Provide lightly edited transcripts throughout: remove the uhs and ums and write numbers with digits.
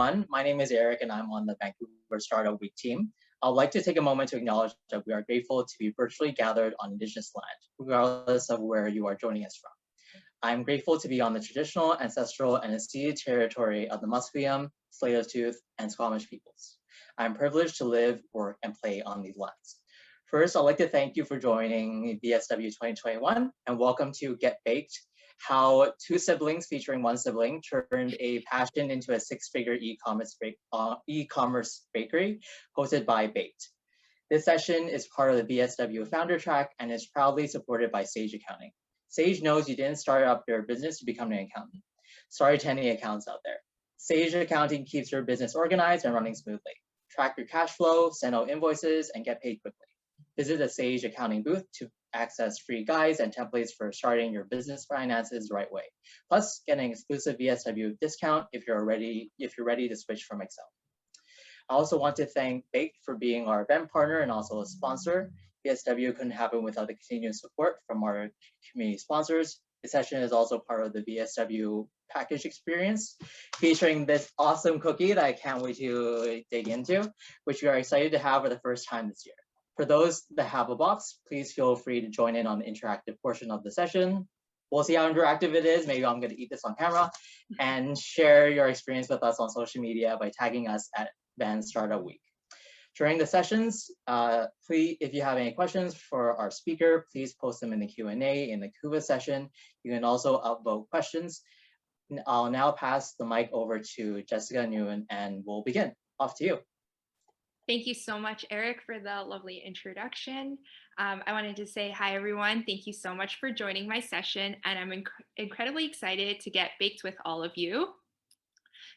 everyone. My name is Eric, and I'm on the Vancouver Startup Week team. I'd like to take a moment to acknowledge that we are grateful to be virtually gathered on Indigenous land, regardless of where you are joining us from. I'm grateful to be on the traditional, ancestral, and unceded territory of the Musqueam, Tsleil-Waututh, and Squamish peoples. I'm privileged to live, work, and play on these lands. First, I'd like to thank you for joining VSW 2021, and welcome to Get Baked, how two siblings featuring one sibling turned a passion into a six-figure e-commerce bakery hosted by Baked. This session is part of the VSW Founder Track and is proudly supported by Sage Accounting. Sage knows you didn't start up your business to become an accountant. Sorry to any accountants out there. Sage Accounting keeps your business organized and running smoothly. Track your cash flow, send out invoices, and get paid quickly. Visit the Sage Accounting booth to access free guides and templates for starting your business finances the right way. Plus, get an exclusive VSW discount if you're ready to switch from Excel. I also want to thank Baked for being our event partner and also a sponsor. VSW couldn't happen without the continuous support from our community sponsors. This session is also part of the VSW package experience, featuring this awesome cookie that I can't wait to dig into, which we are excited to have for the first time this year. For those that have a box, please feel free to join in on the interactive portion of the session. We'll see how interactive it is. Maybe I'm going to eat this on camera, and share your experience with us on social media by tagging us at Van Startup Week. During the sessions, please, if you have any questions for our speaker, please post them in the Q&A in the Kuva session. You can also upvote questions. I'll now pass the mic over to Jessica Nguyen, and we'll begin. Off to you. Thank you so much, Eric, for the lovely introduction. I wanted to say hi, everyone. Thank you so much for joining my session, and I'm incredibly excited to get baked with all of you.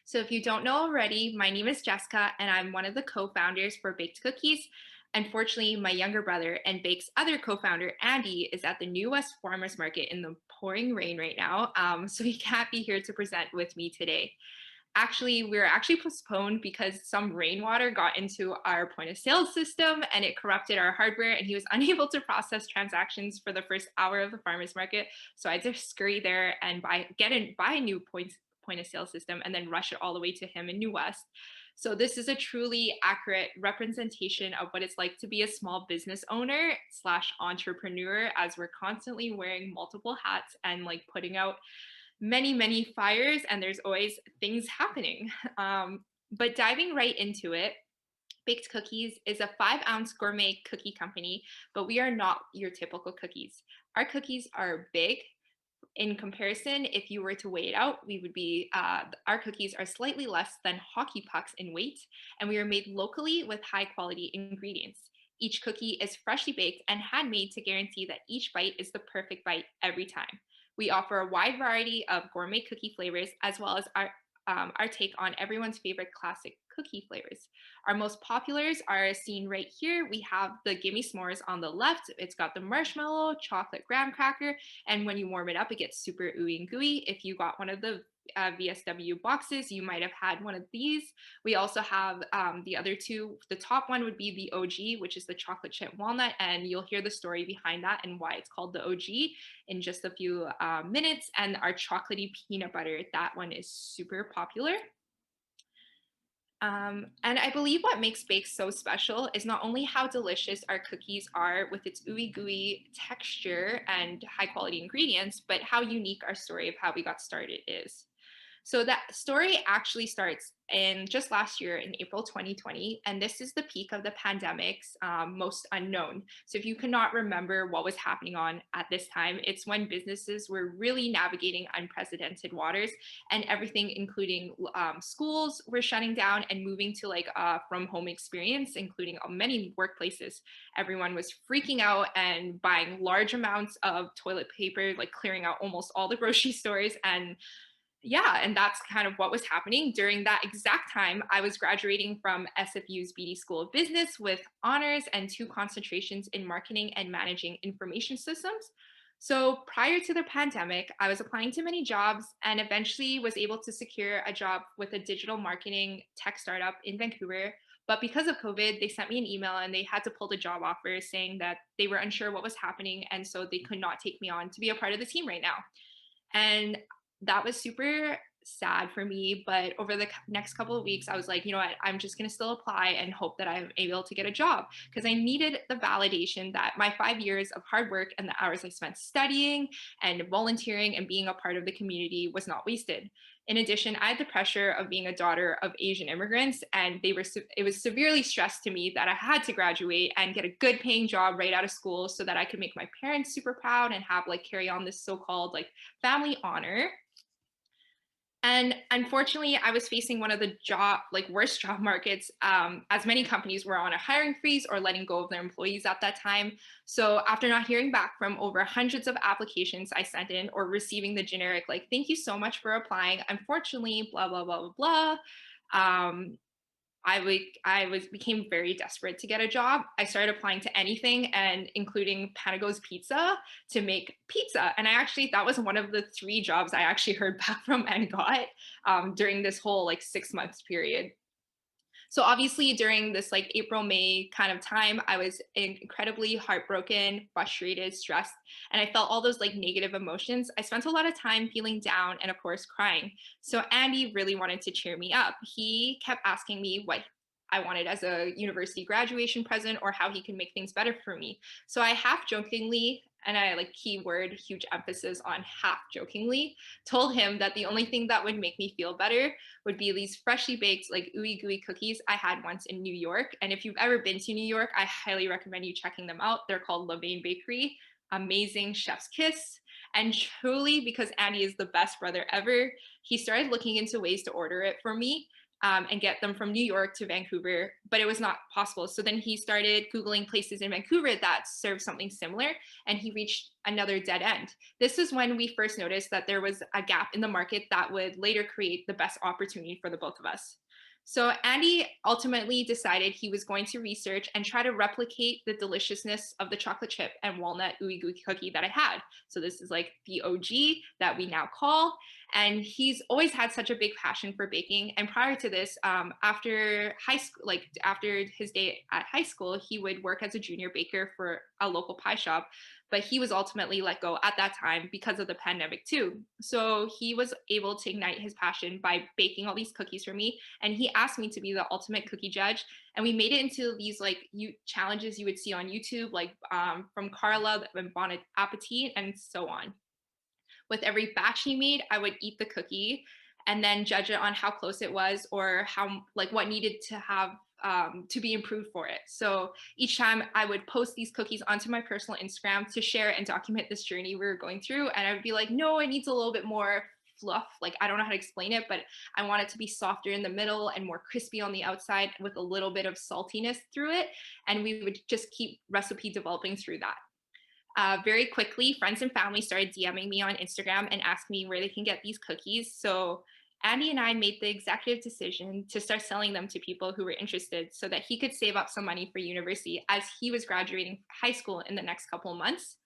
So if you don't know already, my name is Jessica, and I'm one of the co-founders for Baked Cookies. Unfortunately, my younger brother and Baked's other co-founder, Andy, is at the New West Farmers Market in the pouring rain right now, so he can't be here to present with me today. Actually, we were postponed because some rainwater got into our point of sale system and it corrupted our hardware, and he was unable to process transactions for the first hour of the farmers market. So I had to scurry there and buy a new point of sale system and then rush it all the way to him in New West. So this is a truly accurate representation of what it's like to be a small business owner / entrepreneur, as we're constantly wearing multiple hats and like putting out many fires, and there's always things happening. But diving right into it, Baked Cookies is a 5-ounce gourmet cookie company, but we are not your typical cookies. Our cookies are big. In comparison, if you were to weigh it out, we would be, our cookies are slightly less than hockey pucks in weight, and we are made locally with high quality ingredients. Each cookie is freshly baked and handmade to guarantee that each bite is the perfect bite every time. We offer a wide variety of gourmet cookie flavors, as well as our take on everyone's favorite classic cookie flavors. Our most populars are seen right here. We have the Gimme S'mores on the left. It's got the marshmallow, chocolate graham cracker, and when you warm it up, it gets super ooey and gooey. If you got one of the VSW boxes, you might have had one of these. We also have the other two. The top one would be the OG, which is the chocolate chip walnut, and you'll hear the story behind that and why it's called the OG in just a few minutes. And our chocolatey peanut butter, that one is super popular. And I believe what makes baked so special is not only how delicious our cookies are with its ooey gooey texture and high quality ingredients, but how unique our story of how we got started is. So that story actually starts in just last year in April 2020, and this is the peak of the pandemic's most unknown. So if you cannot remember what was happening on at this time, it's when businesses were really navigating unprecedented waters, and everything, including schools, were shutting down and moving to like from home experience, including many workplaces. Everyone was freaking out and buying large amounts of toilet paper, like clearing out almost all the grocery stores. And yeah, and that's kind of what was happening. During that exact time, I was graduating from SFU's BD School of Business with honors and 2 concentrations in marketing and managing information systems. So prior to the pandemic, I was applying to many jobs and eventually was able to secure a job with a digital marketing tech startup in Vancouver. But because of COVID, they sent me an email and they had to pull the job offer, saying that they were unsure what was happening, and so they could not take me on to be a part of the team right now. And that was super sad for me. But over the next couple of weeks, I was like, you know what, I'm just going to still apply and hope that I'm able to get a job, because I needed the validation that my 5 years of hard work and the hours I spent studying and volunteering and being a part of the community was not wasted. In addition, I had the pressure of being a daughter of Asian immigrants, and it was severely stressed to me that I had to graduate and get a good paying job right out of school so that I could make my parents super proud and have like carry on this so-called like family honor. And unfortunately, I was facing one of the worst job markets, as many companies were on a hiring freeze or letting go of their employees at that time. So after not hearing back from over hundreds of applications I sent in, or receiving the generic like "thank you so much for applying, unfortunately blah blah blah blah blah," I became very desperate to get a job. I started applying to anything, and including Panago's Pizza, to make pizza. And that was one of the 3 jobs I actually heard back from and got, during this whole like 6 months period. So obviously during this like April, May kind of time, I was incredibly heartbroken, frustrated, stressed, and I felt all those like negative emotions. I spent a lot of time feeling down and of course crying. So Andy really wanted to cheer me up. He kept asking me what I wanted as a university graduation present, or how he can make things better for me. So I half jokingly, and I like keyword huge emphasis on half jokingly, told him that the only thing that would make me feel better would be these freshly baked like ooey gooey cookies I had once in New York. And if you've ever been to New York, I highly recommend you checking them out. They're called Levain Bakery. Amazing chef's kiss. And truly, because Andy is the best brother ever, he started looking into ways to order it for me, and get them from New York to Vancouver, but it was not possible. So then he started Googling places in Vancouver that serve something similar, and he reached another dead end. This is when we first noticed that there was a gap in the market that would later create the best opportunity for the both of us. So Andy ultimately decided he was going to research and try to replicate the deliciousness of the chocolate chip and walnut ooey gooey cookie that I had. So this is like the OG that we now call. And he's always had such a big passion for baking. And prior to this, after high school, like after his day at high school, he would work as a junior baker for a local pie shop, but he was ultimately let go at that time because of the pandemic too. So he was able to ignite his passion by baking all these cookies for me, and he asked me to be the ultimate cookie judge. And we made it into these like challenges you would see on YouTube, like from Carla and Bon Appetit and so on. With every batch he made, I would eat the cookie and then judge it on how close it was, or how like what needed to have to be improved for it. So each time I would post these cookies onto my personal Instagram to share and document this journey we were going through. And I would be like, no, it needs a little bit more fluff. Like, I don't know how to explain it, but I want it to be softer in the middle and more crispy on the outside with a little bit of saltiness through it. And we would just keep recipe developing through that. Very quickly, friends and family started DMing me on Instagram and asking me where they can get these cookies. So Andy and I made the executive decision to start selling them to people who were interested, so that he could save up some money for university as he was graduating high school in the next couple of months.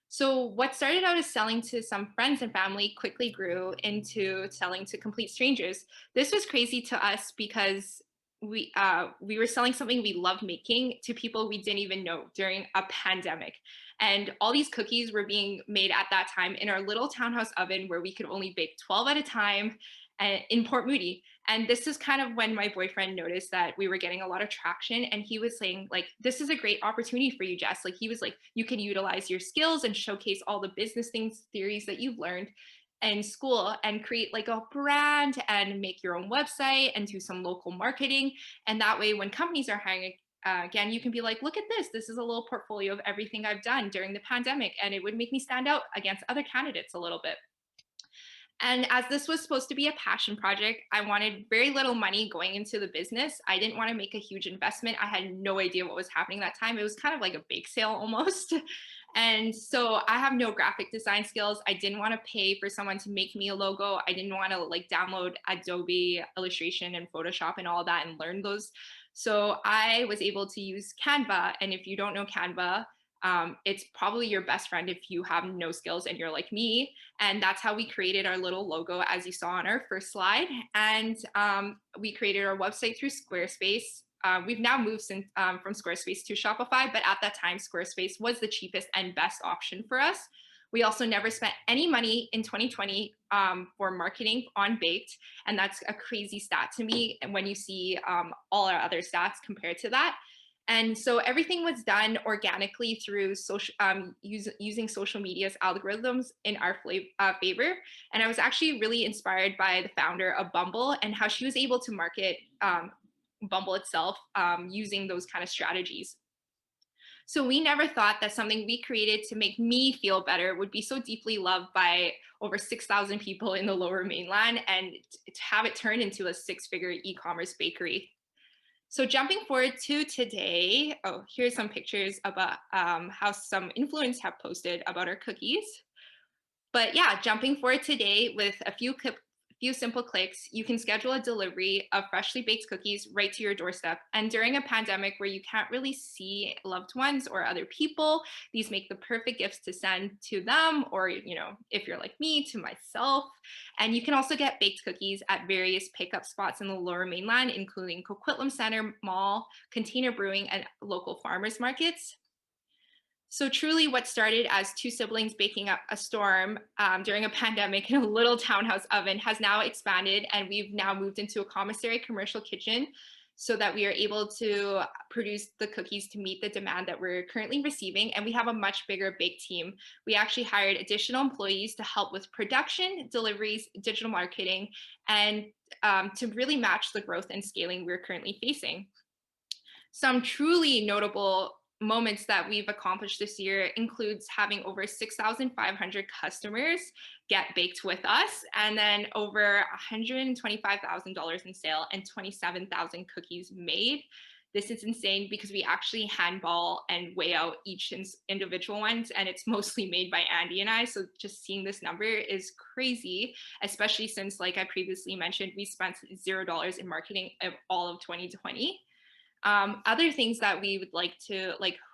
So what started out as selling to some friends and family quickly grew into selling to complete strangers. This was crazy to us because we were selling something we loved making to people we didn't even know during a pandemic. And all these cookies were being made at that time in our little townhouse oven, where we could only bake 12 at a time, in Port Moody. And this is kind of when my boyfriend noticed that we were getting a lot of traction, and he was saying like, this is a great opportunity for you, Jess. Like, he was like, you can utilize your skills and showcase all the business things, theories that you've learned in school, and create like a brand and make your own website and do some local marketing. And that way, when companies are hiring again, you can be like, look at this. This is a little portfolio of everything I've done during the pandemic. And it would make me stand out against other candidates a little bit. And as this was supposed to be a passion project, I wanted very little money going into the business. I didn't want to make a huge investment. I had no idea what was happening that time. It was kind of like a bake sale almost. And so I have no graphic design skills. I didn't want to pay for someone to make me a logo. I didn't want to like download Adobe Illustration and Photoshop and all that and learn those. So I was able to use Canva. And if you don't know Canva, it's probably your best friend if you have no skills and you're like me. And that's how we created our little logo, as you saw on our first slide. And we created our website through Squarespace. We've now moved from Squarespace to Shopify, but at that time, Squarespace was the cheapest and best option for us. We also never spent any money in 2020 for marketing on Baked. And that's a crazy stat to me. And when you see all our other stats compared to that. And so everything was done organically through using social media's algorithms in our favor. And I was actually really inspired by the founder of Bumble and how she was able to market Bumble itself using those kind of strategies. So we never thought that something we created to make me feel better would be so deeply loved by over 6,000 people in the Lower Mainland and to have it turn into a six-figure e-commerce bakery. So jumping forward to today, oh, here's some pictures about how some influencers have posted about our cookies. But yeah, jumping forward today with a few simple clicks, you can schedule a delivery of freshly baked cookies right to your doorstep. And during a pandemic where you can't really see loved ones or other people, these make the perfect gifts to send to them, or if you're like me, to myself. And you can also get baked cookies at various pickup spots in the Lower Mainland, including Coquitlam Center Mall, Container Brewing, and local farmers markets. So truly what started as two siblings baking up a storm during a pandemic in a little townhouse oven has now expanded, and we've now moved into a commissary commercial kitchen so that we are able to produce the cookies to meet the demand that we're currently receiving. And we have a much bigger bake team. We actually hired additional employees to help with production, deliveries, digital marketing, and to really match the growth and scaling we're currently facing. Some truly notable moments that we've accomplished this year includes having over 6,500 customers get baked with us, and then over $125,000 in sale and 27,000 cookies made. This is insane because we actually handball and weigh out each individual ones, and it's mostly made by Andy and I. So just seeing this number is crazy, especially since, like I previously mentioned, we spent $0 in marketing of all of 2020. Other things that we would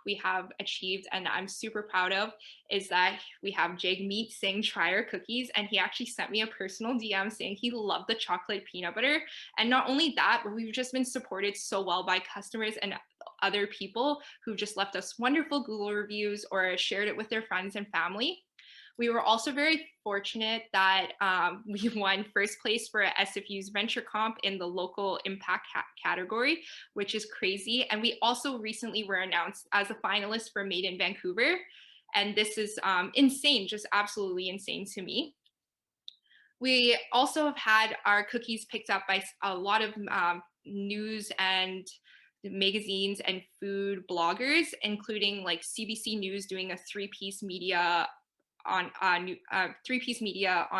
we have achieved and I'm super proud of is that we have Jagmeet Singh try our cookies, and he actually sent me a personal DM saying he loved the chocolate peanut butter. And not only that, but we've just been supported so well by customers and other people who've just left us wonderful Google reviews or shared it with their friends and family. We were also very fortunate that we won first place for SFU's Venture Comp in the local impact category, which is crazy. And we also recently were announced as a finalist for Made in Vancouver. And this is insane, just absolutely insane to me. We also have had our cookies picked up by a lot of news and magazines and food bloggers, including like CBC News doing a three-piece media on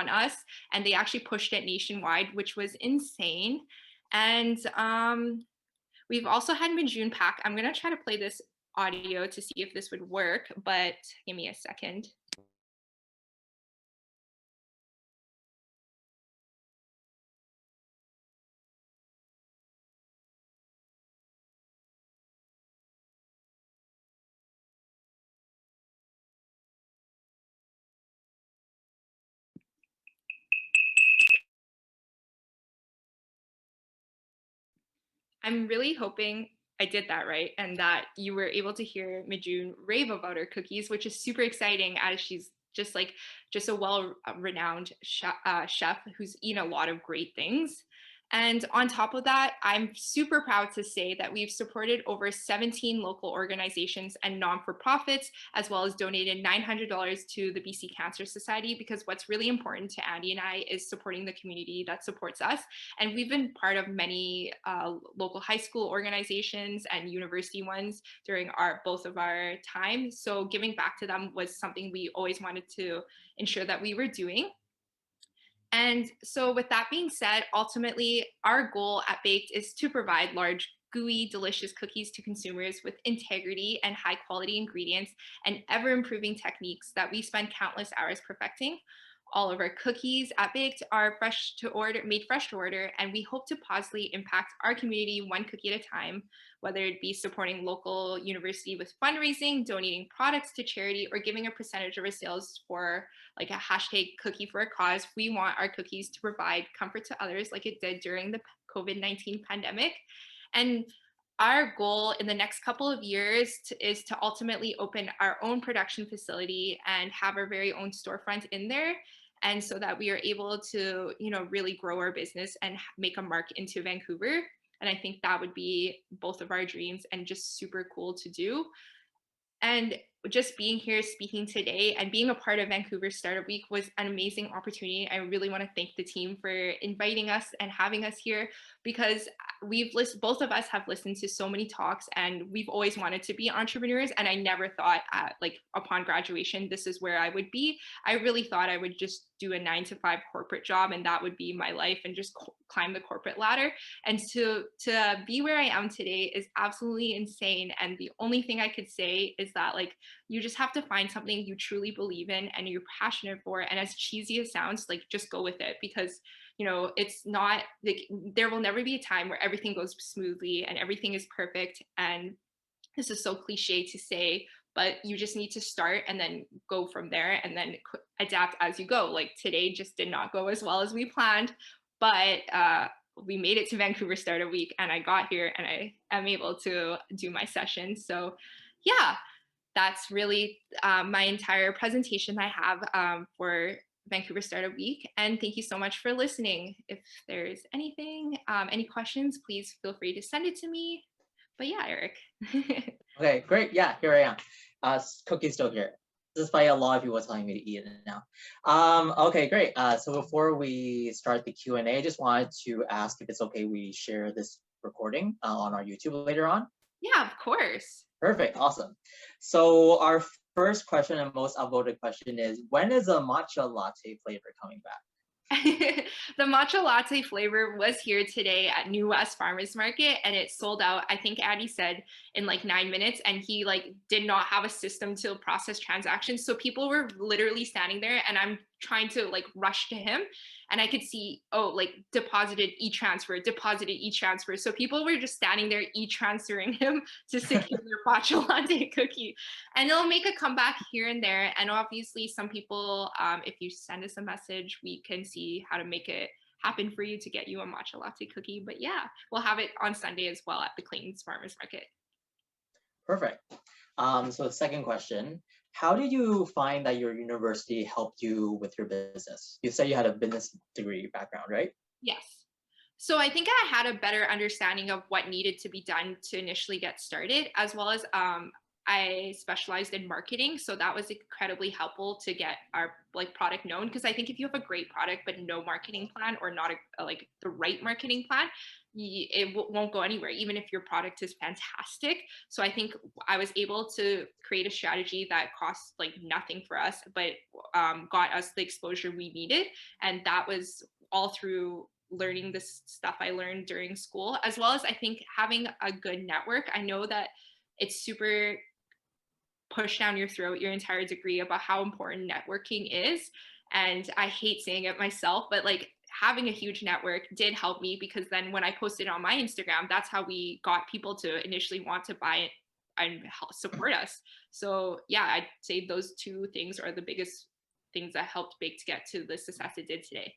us, and they actually pushed it nationwide, which was insane. And we've also had Mijun Pack. I'm gonna try to play this audio to see if this would work, but give me a second. I'm really hoping I did that right and that you were able to hear Mijun rave about her cookies, which is super exciting as she's just a well-renowned chef who's eaten a lot of great things. And on top of that, I'm super proud to say that we've supported over 17 local organizations and non-for-profits, as well as donated $900 to the BC Cancer Society, because what's really important to Andy and I is supporting the community that supports us. And we've been part of many local high school organizations and university ones during both of our time. So giving back to them was something we always wanted to ensure that we were doing. And so with that being said, ultimately, our goal at Baked is to provide large, gooey, delicious cookies to consumers with integrity and high quality ingredients and ever improving techniques that we spend countless hours perfecting. All of our cookies at Baked are made fresh to order, and we hope to positively impact our community one cookie at a time, whether it be supporting local university with fundraising, donating products to charity, or giving a percentage of our sales for like a hashtag cookie for a cause. We want our cookies to provide comfort to others like it did during the COVID-19 pandemic. And Our goal in the next couple of years is to ultimately open our own production facility and have our very own storefront in there. And so that we are able to, really grow our business and make a mark into Vancouver. And I think that would be both of our dreams and just super cool to do. And just being here speaking today and being a part of Vancouver Startup Week was an amazing opportunity. I really want to thank the team for inviting us and having us here because both of us have listened to so many talks and we've always wanted to be entrepreneurs. And I never thought, like, upon graduation, this is where I would be. I really thought I would just do a 9 to 5 corporate job and that would be my life and just climb the corporate ladder. And to be where I am today is absolutely insane. And the only thing I could say is that, like, you just have to find something you truly believe in and you're passionate for. And as cheesy as it sounds, like, just go with it because it's not like there will never be a time where everything goes smoothly and everything is perfect. And this is so cliche to say, but you just need to start and then go from there and then adapt as you go. Like, today just did not go as well as we planned, but we made it to Vancouver Startup Week and I got here and I am able to do my session. So yeah, that's really my entire presentation I have for Vancouver Startup Week. And thank you so much for listening. If there's anything, any questions, please feel free to send it to me. But yeah, Eric. Okay, great. Yeah, here I am. Cookie's still here, despite a lot of people telling me to eat it now. Okay, great. So before we start the Q&A, I just wanted to ask if it's okay we share this recording on our YouTube later on. Yeah, of course. Perfect, awesome. So our first question and most upvoted question is, when is a matcha latte flavor coming back? The matcha latte flavor was here today at New West Farmers Market and it sold out, I think Addy said, in like 9 minutes, and he like did not have a system to process transactions, so people were literally standing there and I'm trying to like rush to him and I could see, oh, like deposited e-transfer, so people were just standing there e-transferring him to secure their matcha latte cookie. And it'll make a comeback here and there. And obviously, some people, if you send us a message, we can see how to make it happen for you to get you a matcha latte cookie. But yeah, we'll have it on Sunday as well at the Clayton's Farmers Market. Perfect. So the second question, how did you find that your university helped you with your business? You said you had a business degree background, right? Yes. So I think I had a better understanding of what needed to be done to initially get started, as well as I specialized in marketing. So that was incredibly helpful to get our like product known. Because I think if you have a great product but no marketing plan or not like the right marketing plan, it won't go anywhere, even if your product is fantastic. So I think I was able to create a strategy that cost like nothing for us, but got us the exposure we needed. And that was all through learning this stuff I learned during school, as well as I think having a good network. I know that it's super pushed down your throat your entire degree about how important networking is. And I hate saying it myself, but like having a huge network did help me because then when I posted on my Instagram, that's how we got people to initially want to buy it and help support us. So yeah, I'd say those two things are the biggest things that helped Bake to get to the success it did today.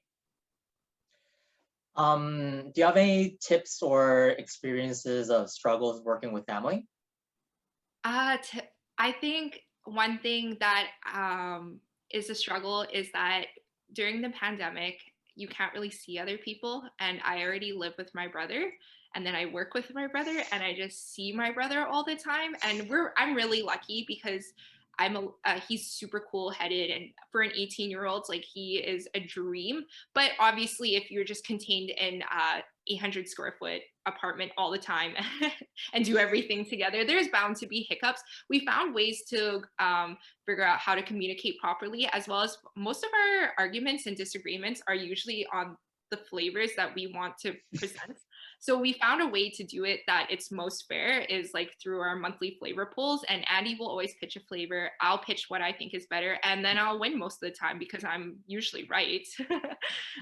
Do you have any tips or experiences of struggles working with family? I think one thing that is a struggle is that during the pandemic, you can't really see other people. And I already live with my brother, and then I work with my brother, and I just see my brother all the time. And I'm really lucky because he's super cool headed, and for an 18-year-old, like he is a dream. But obviously, if you're just contained in 800 square foot apartment all the time and do everything together, there's bound to be hiccups. We found ways to figure out how to communicate properly, as well as most of our arguments and disagreements are usually on the flavors that we want to present. So we found a way to do it that it's most fair is like through our monthly flavor polls, and Andy will always pitch a flavor. I'll pitch what I think is better, and then I'll win most of the time because I'm usually right.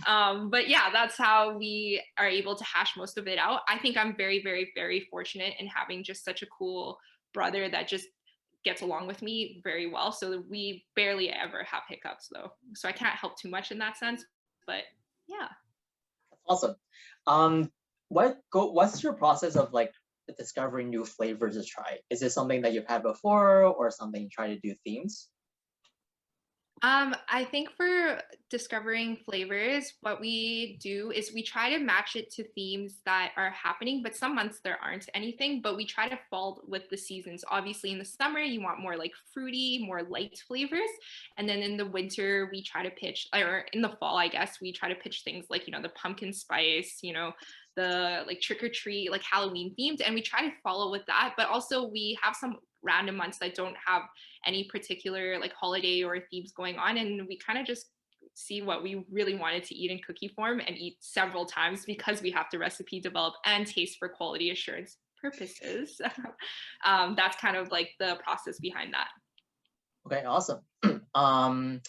But yeah, that's how we are able to hash most of it out. I think I'm very, very, very fortunate in having just such a cool brother that just gets along with me very well. So we barely ever have hiccups though. So I can't help too much in that sense, but yeah. Awesome. What's your process of like discovering new flavors to try? Is this something that you've had before or something you try to do themes? I think for discovering flavors, what we do is we try to match it to themes that are happening, but some months there aren't anything, but we try to fall with the seasons. Obviously, in the summer, you want more like fruity, more light flavors. And then in the winter, we try to pitch, or in the fall, I guess, we try to pitch things like, the pumpkin spice, the like trick or treat, like Halloween themed. And we try to follow with that. But also, we have some random months that don't have any particular like holiday or themes going on, and we kind of just see what we really wanted to eat in cookie form and eat several times because we have to recipe develop and taste for quality assurance purposes. That's kind of like the process behind that. Okay, awesome. um,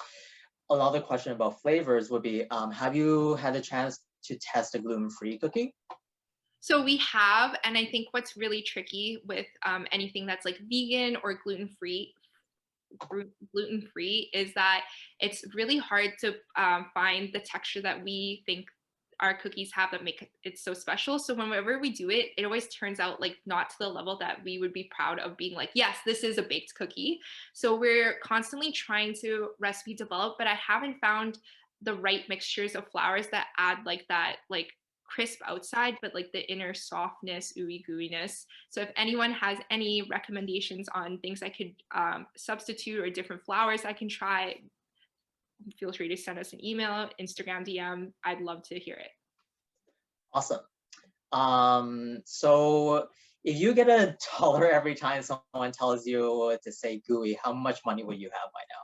Another question about flavors would be, have you had a chance to test a gluten-free cookie? So we have, and I think what's really tricky with anything that's like vegan or gluten free is that it's really hard to find the texture that we think our cookies have that make it so special. So whenever we do it, it always turns out like not to the level that we would be proud of being like, yes, this is a baked cookie. So we're constantly trying to recipe develop, but I haven't found the right mixtures of flours that add like that, like crisp outside, but like the inner softness, ooey gooiness. So if anyone has any recommendations on things I could substitute or different flours I can try, feel free to send us an email, Instagram DM. I'd love to hear it. Awesome. So if you get $1 every time someone tells you to say gooey, how much money would you have by now?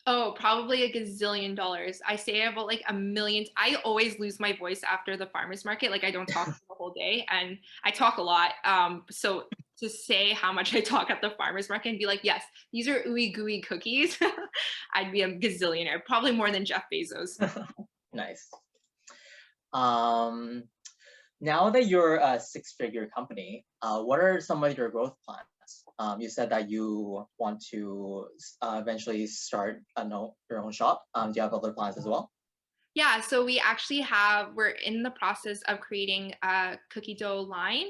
Oh, probably a gazillion dollars. I say about like a million. I always lose my voice after the farmer's market. Like I don't talk the whole day and I talk a lot. So to say how much I talk at the farmer's market and be like, yes, these are ooey gooey cookies, I'd be a gazillionaire, probably more than Jeff Bezos. Nice. Um, Now that you're a six-figure company, what are some of your growth plans? You said that you want to eventually start your own shop. Do you have other plans as well? Yeah, so we're in the process of creating a cookie dough line,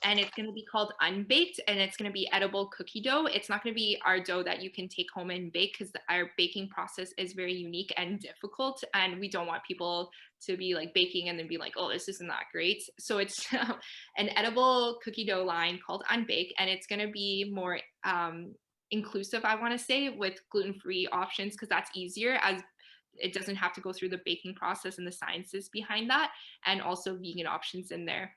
and it's going to be called Unbaked, and it's going to be edible cookie dough. It's not going to be our dough that you can take home and bake because our baking process is very unique and difficult, and we don't want people to be like baking and then be like, oh, this isn't that great. So it's an edible cookie dough line called Unbaked, and it's going to be more inclusive, I want to say, with gluten-free options because that's easier as it doesn't have to go through the baking process and the sciences behind that, and also vegan options in there.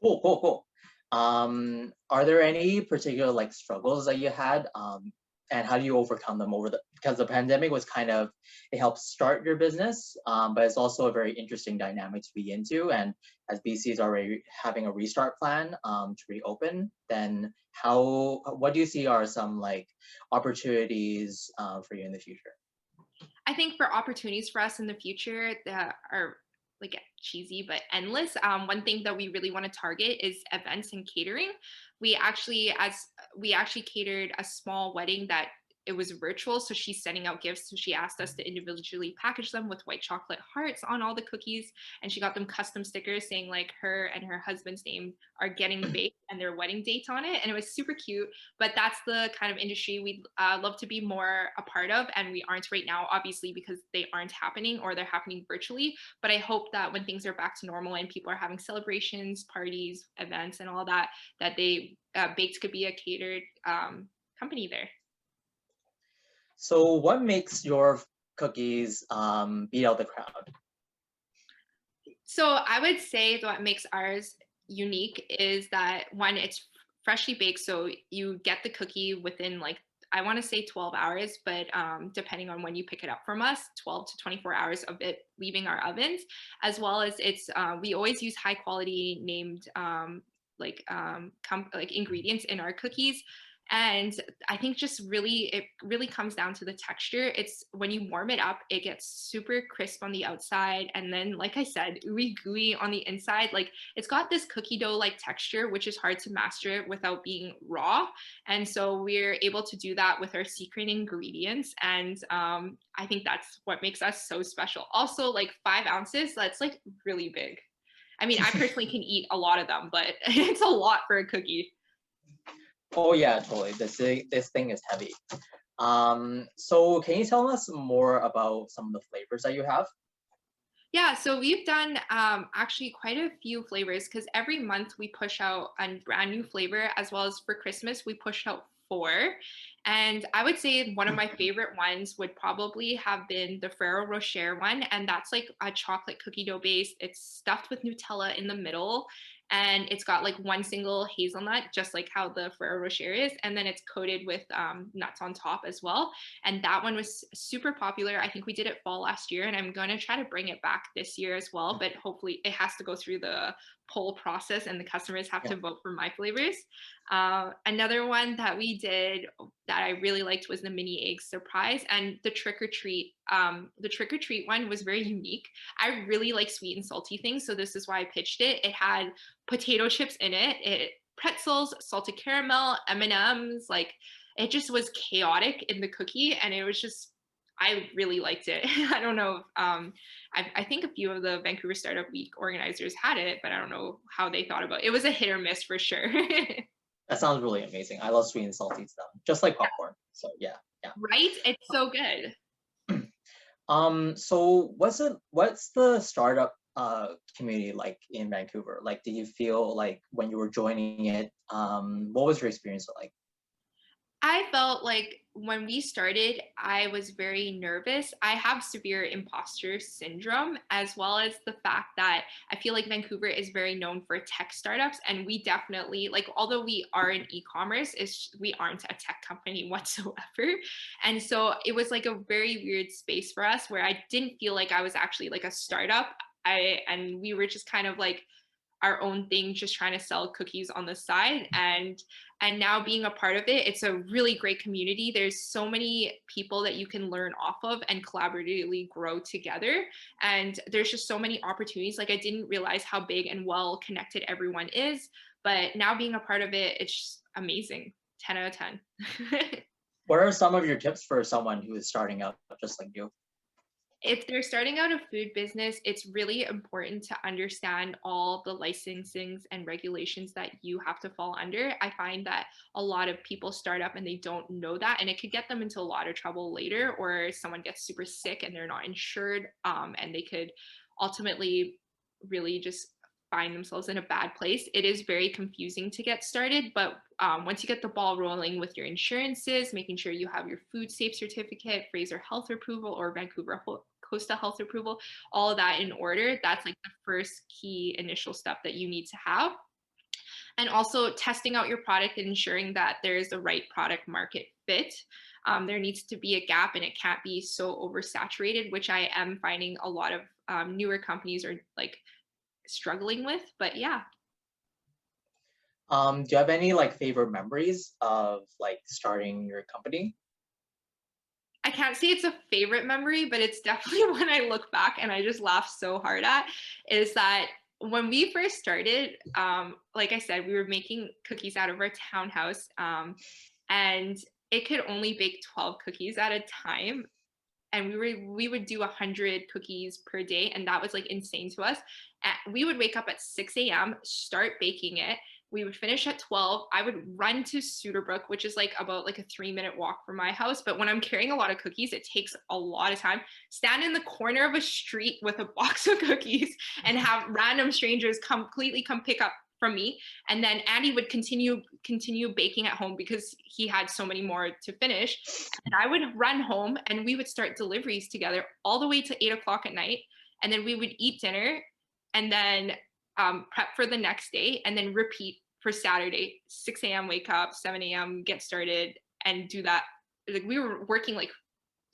Cool, cool, cool. Are there any particular like struggles that you had? And how do you overcome them because the pandemic was kind of, it helped start your business, but it's also a very interesting dynamic to be into. And as BC is already having a restart plan to reopen, then what do you see are some like opportunities for you in the future? I think for opportunities for us in the future that are like cheesy but endless. One thing that we really want to target is events and catering. We actually catered a small wedding that it was virtual, so she's sending out gifts. So she asked us to individually package them with white chocolate hearts on all the cookies, and she got them custom stickers saying like her and her husband's name are getting baked and their wedding date on it, and it was super cute. But that's the kind of industry we'd love to be more a part of, and we aren't right now, obviously, because they aren't happening or they're happening virtually. But I hope that when things are back to normal and people are having celebrations, parties, events, and all that, that they Baked could be a catered company there. So what makes your cookies beat out the crowd? So I would say what makes ours unique is that one, it's freshly baked, so you get the cookie within like I want to say 12 hours, but depending on when you pick it up from us, 12 to 24 hours of it leaving our ovens, as well as we always use high quality named like ingredients in our cookies. And I think just really it really comes down to the texture. It's when you warm it up, it gets super crisp on the outside, and then like I said, ooey gooey on the inside. Like it's got this cookie dough like texture, which is hard to master without being raw. And so we're able to do that with our secret ingredients, and I think that's what makes us so special. Also, like 5 ounces, that's like really big. I mean, I personally can eat a lot of them, but it's a lot for a cookie. Oh yeah, totally. This thing is heavy. So can you tell us more about some of the flavors that you have? Yeah, so we've done actually quite a few flavors because every month we push out a brand new flavor, as well as for Christmas we push out four. And I would say one of my favorite ones would probably have been the Ferrero Rocher one, and that's like a chocolate cookie dough base. It's stuffed with Nutella in the middle, and it's got like one single hazelnut, just like how the Ferrero Rocher is, and then it's coated with nuts on top as well. And that one was super popular. I think we did it fall last year, and I'm going to try to bring it back this year as well. But hopefully, it has to go through the poll process, and the customers have Yeah. to vote for my flavors. Another one that we did that I really liked was the mini egg surprise and the trick or treat. The trick or treat one was very unique. I really like sweet and salty things, so this is why I pitched it. It had potato chips in it. Pretzels, salted caramel, M&Ms, like it just was chaotic in the cookie, and it was just I really liked it. I don't know if, I think a few of the Vancouver Startup Week organizers had it, but I don't know how they thought about it. It was a hit or miss for sure. That sounds really amazing. I love sweet and salty stuff, just like popcorn. So yeah, yeah. Right? It's so good. So what's the startup community like in Vancouver? Like, did you feel like when you were joining it, what was your experience like? I felt like when we started, I was very nervous. I have severe imposter syndrome, as well as the fact that I feel like Vancouver is very known for tech startups. And we definitely, like, although we are in e commerce, we aren't a tech company whatsoever. And so it was like a very weird space for us where I didn't feel like I was actually like a startup. And we were just kind of like, our own thing, just trying to sell cookies on the side. And now being a part of it, it's a really great community. There's so many people that you can learn off of and collaboratively grow together, and there's just so many opportunities. Like, I didn't realize how big and well connected everyone is, but now being a part of it, it's just amazing. 10 out of 10. What are some of your tips for someone who is starting out just like you? If they're starting out a food business, it's really important to understand all the licensings and regulations that you have to fall under. I find that a lot of people start up and they don't know that, and it could get them into a lot of trouble later, or someone gets super sick and they're not insured, and they could ultimately really just find themselves in a bad place. It is very confusing to get started, but once you get the ball rolling with your insurances, making sure you have your food safe certificate, Fraser Health approval, or Vancouver Coastal Health approval, all of that in order, that's like the first key initial step that you need to have. And also testing out your product and ensuring that there's the right product market fit. There needs to be a gap, and it can't be so oversaturated, which I am finding a lot of newer companies are like struggling with. But yeah. Do you have any like favorite memories of like starting your company? I can't say it's a favorite memory, but it's definitely one I look back and I just laugh so hard at, is that when we first started, like I said, we were making cookies out of our townhouse, and it could only bake 12 cookies at a time. And we would do 100 cookies per day, and that was like insane to us. We would wake up at 6 a.m., start baking it. We would finish at 12. I would run to Suderbrook, which is like about like a 3-minute walk from my house, but when I'm carrying a lot of cookies, it takes a lot of time. Stand in the corner of a street with a box of cookies and have random strangers completely come pick up from me, and then Andy would continue baking at home because he had so many more to finish. And I would run home and we would start deliveries together all the way to 8 o'clock at night. And then we would eat dinner and then prep for the next day and then repeat for Saturday. 6 a.m. wake up, 7 a.m. get started and do that. Like, we were working like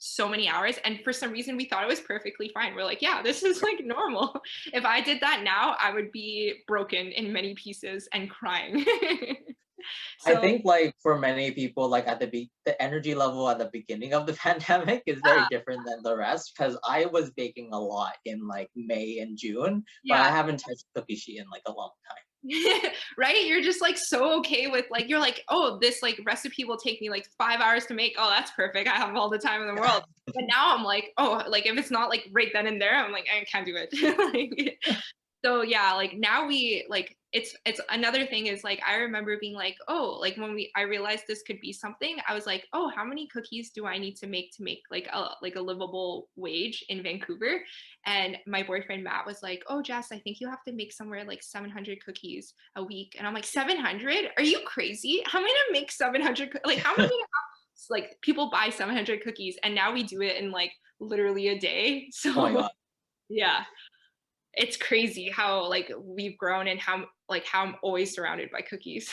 so many hours, and for some reason we thought it was perfectly fine. We're like, yeah, this is like normal. If I did that now, I would be broken in many pieces and crying. I So think like for many people, like the energy level at the beginning of the pandemic is very different than the rest, because I was baking a lot in like May and June, but I yeah. haven't touched cookie sheet in like a long time. Right, you're just like so okay with, like, you're like, oh, this like recipe will take me like 5 hours to make. Oh, that's perfect, I have all the time in the world. But now I'm like, oh, like if it's not like right then and there, I'm like, I can't do it. Like, So yeah, like now we like it's another thing is like I remember being like, oh, like when I realized this could be something, I was like, oh, how many cookies do I need to make like a livable wage in Vancouver? And my boyfriend Matt was like, oh, Jess, I think you have to make somewhere like 700 cookies a week. And I'm like, 700? Are you crazy? How am I gonna make 700? Like how am I gonna have like people buy 700 cookies? And now we do it in like literally a day. Oh my So God. yeah, it's crazy how like we've grown and how I'm always surrounded by cookies.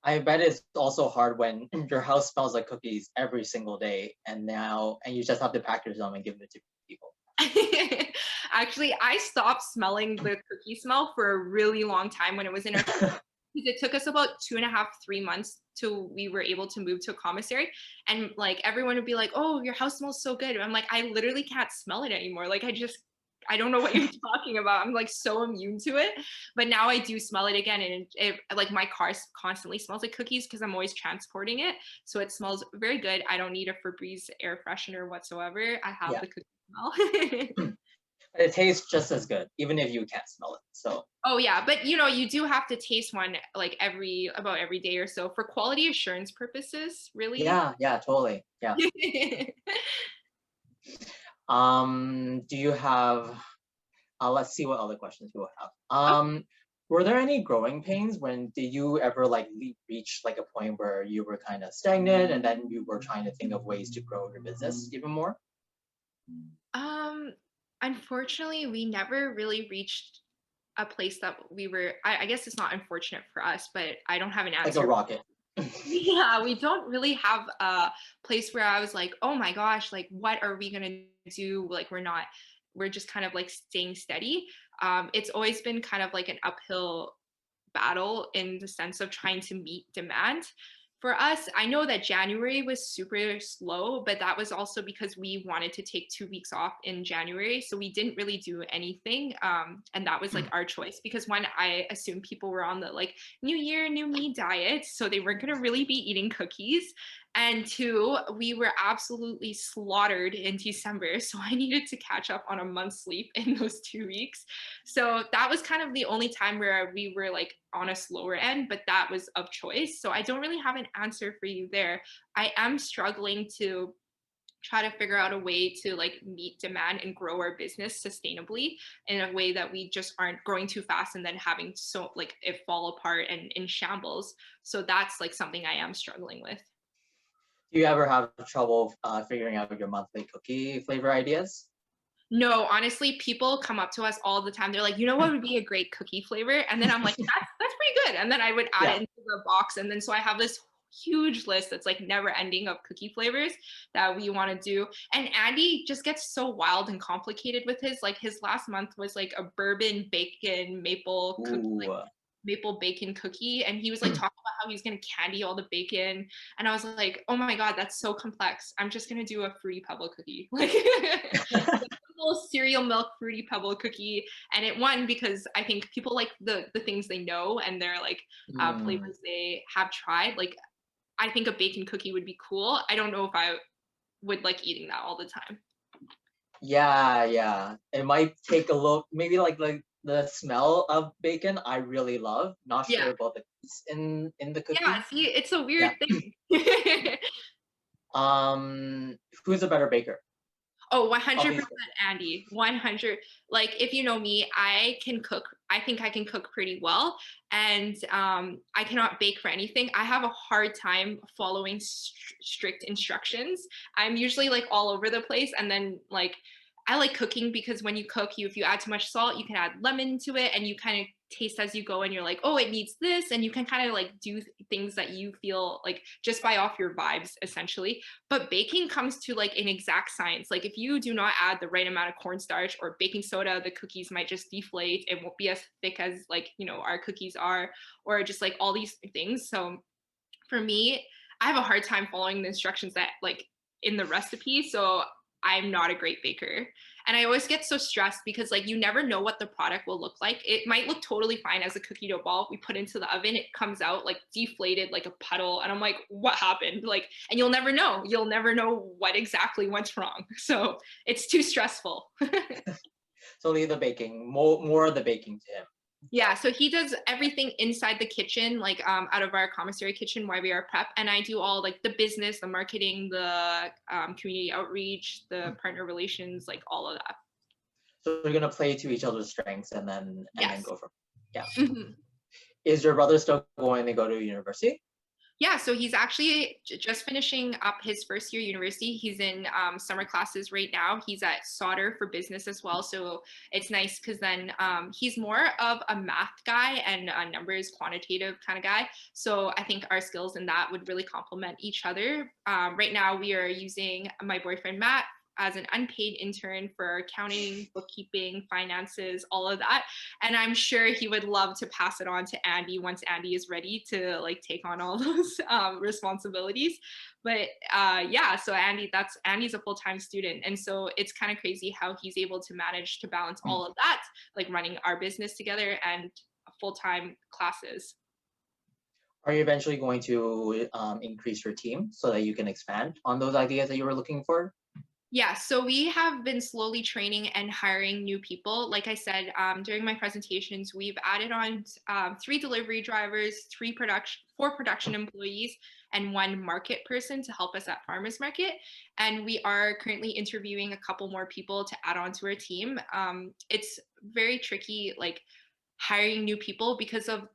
I bet it's also hard when your house smells like cookies every single day, and you just have to package them and give it to people. Actually, I stopped smelling the cookie smell for a really long time when it was in our because it took us about 2.5, 3 months till we were able to move to a commissary. And like everyone would be like, oh, your house smells so good. I'm like, I literally can't smell it anymore. Like I don't know what you're talking about. I'm like so immune to it. But now I do smell it again. And like my car constantly smells like cookies because I'm always transporting it. So it smells very good. I don't need a Febreze air freshener whatsoever. I have Yeah. the cookie smell. It tastes just as good, even if you can't smell it. So Oh yeah, but you know, you do have to taste one like about every day or so for quality assurance purposes, really. yeah, yeah, totally. Yeah. Do you have let's see what other questions we will have. Were there any growing pains when did you ever like reach like a point where you were kind of stagnant and then you were trying to think of ways to grow your business even more? Um, Unfortunately, we never really reached a place that we were. I guess it's not unfortunate for us, but I don't have an Like a answer. rocket. Yeah, we don't really have a place where I was like, oh my gosh, like what are we gonna do? Like we're just kind of like staying steady. It's always been kind of like an uphill battle in the sense of trying to meet demand. For us, I know that January was super slow, but that was also because we wanted to take 2 weeks off in January. So we didn't really do anything. And that was like our choice because one, I assumed people were on the like new year, new me diet. So they weren't going to really be eating cookies. And two, we were absolutely slaughtered in December. So I needed to catch up on a month's sleep in those 2 weeks. So that was kind of the only time where we were like on a slower end, but that was of choice. So I don't really have an answer for you there. I am struggling to try to figure out a way to like meet demand and grow our business sustainably in a way that we just aren't growing too fast and then having so like it fall apart and in shambles. So that's like something I am struggling with. Do you ever have trouble figuring out your monthly cookie flavor ideas? No, honestly, people come up to us all the time. They're like, you know what would be a great cookie flavor? And then I'm like, that's pretty good. And then I would add Yeah. it into the box. And then so I have this huge list that's like never ending of cookie flavors that we want to do. And Andy just gets so wild and complicated with his. Like his last month was like a bourbon bacon maple cookie, like Ooh. maple bacon cookie. And he was like talking about how he's gonna candy all the bacon. And I was like, oh my God, that's so complex. I'm just gonna do a fruity pebble cookie. Like little cereal milk fruity pebble cookie, and it won because I think people like the things they know and they're like Mm. flavors they have tried. Like I think a bacon cookie would be cool. I don't know if I would like eating that all the time. Yeah, yeah. It might take a little, maybe like the smell of bacon. I really love. Not Yeah, sure about the taste in the yeah. cookie. See, it's a Yeah. weird thing. Who's a better baker? Oh, 100% Obviously. Andy. 100. Like if you know me, I can cook. I think I can cook pretty well, and I cannot bake for anything. I have a hard time following strict instructions. I'm usually like all over the place, and then like I like cooking because when you cook, if you add too much salt, you can add lemon to it, and you kind of taste as you go, and you're like, oh, it needs this, and you can kind of like do things that you feel like just by off your vibes, essentially. But baking comes to like an exact science. Like if you do not add the right amount of cornstarch or baking soda, the cookies might just deflate. It won't be as thick as like, you know, our cookies are, or just like all these things. So for me, I have a hard time following the instructions that like in the recipe. So I'm not a great baker. And I always get so stressed because like you never know what the product will look like. It might look totally fine as a cookie dough ball. We put into the oven, it comes out like deflated like a puddle. And I'm like, what happened? Like, and you'll never know. You'll never know what exactly went wrong. So it's too stressful. So leave the baking, more of the baking to him. Yeah, so he does everything inside the kitchen, like out of our commissary kitchen, why we are prep, and I do all like the business, the marketing, the community outreach, the partner relations, like all of that. So we're gonna play to each other's strengths and then Yes. go from. Yeah. Mhm. Is your brother still going to go to university? Yeah, so he's actually just finishing up his first year university. He's in summer classes right now. He's at Sauder for business as well. So it's nice because then he's more of a math guy and numbers, quantitative kind of guy. So I think our skills in that would really complement each other. Right now, we are using my boyfriend Matt as an unpaid intern for accounting, bookkeeping, finances, all of that. And I'm sure he would love to pass it on to Andy once Andy is ready to like take on all those responsibilities. But yeah, so Andy's a full-time student, and so it's kind of crazy how he's able to manage to balance all of that, like running our business together and full-time classes. Are you eventually going to increase your team so that you can expand on those ideas that you were looking for? Yeah, so we have been slowly training and hiring new people. Like I said, during my presentations, we've added on 3 delivery drivers, 4 production employees, and 1 market person to help us at farmers market. And we are currently interviewing a couple more people to add on to our team. It's very tricky, like hiring new people because of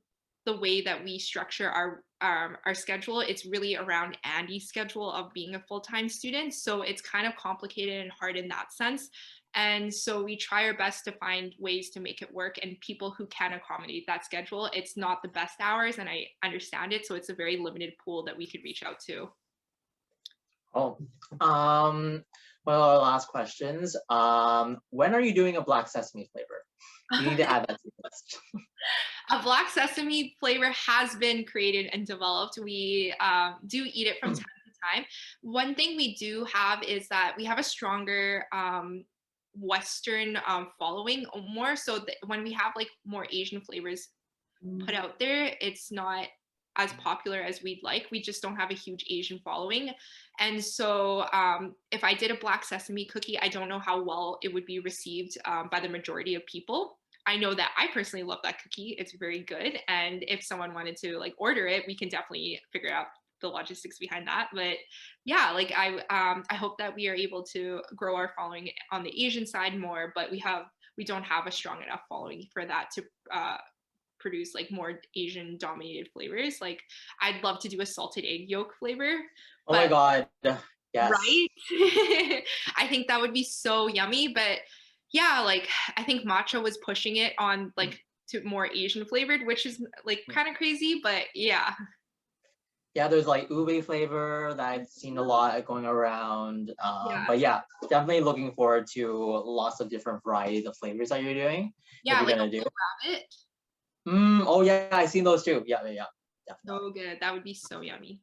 the way that we structure our schedule. It's really around Andy's schedule of being a full-time student, so it's kind of complicated and hard in that sense. And so we try our best to find ways to make it work and people who can accommodate that schedule. It's not the best hours, and I understand it, so it's a very limited pool that we could reach out to. Oh, well, our last questions. When are you doing a black sesame flavor? You need to add that to the list. A black sesame flavor has been created and developed. We do eat it from time to time. One thing we do have is that we have a stronger Western following, more so that when we have like more Asian flavors put out there, it's not as popular as we'd like. We just don't have a huge Asian following. And so if I did a black sesame cookie, I don't know how well it would be received by the majority of people. I know that I personally love that cookie. It's very good. And if someone wanted to like order it, we can definitely figure out the logistics behind that. But yeah, like I hope that we are able to grow our following on the Asian side more, but we don't have a strong enough following for that to produce like more Asian dominated flavors. Like I'd love to do a salted egg yolk flavor, Oh my but God, yes. right? I think that would be so yummy. But yeah, like I think matcha was pushing it on like to more Asian flavored, which is like kind of crazy, but yeah. Yeah, there's like ube flavor that I've seen a lot going around. Yeah. But yeah, definitely looking forward to lots of different varieties of flavors that you're doing, that Yeah, you're like a gonna do. blue rabbit. Oh yeah, I've seen those too. Yeah, yeah, yeah, definitely. So good. That would be so yummy.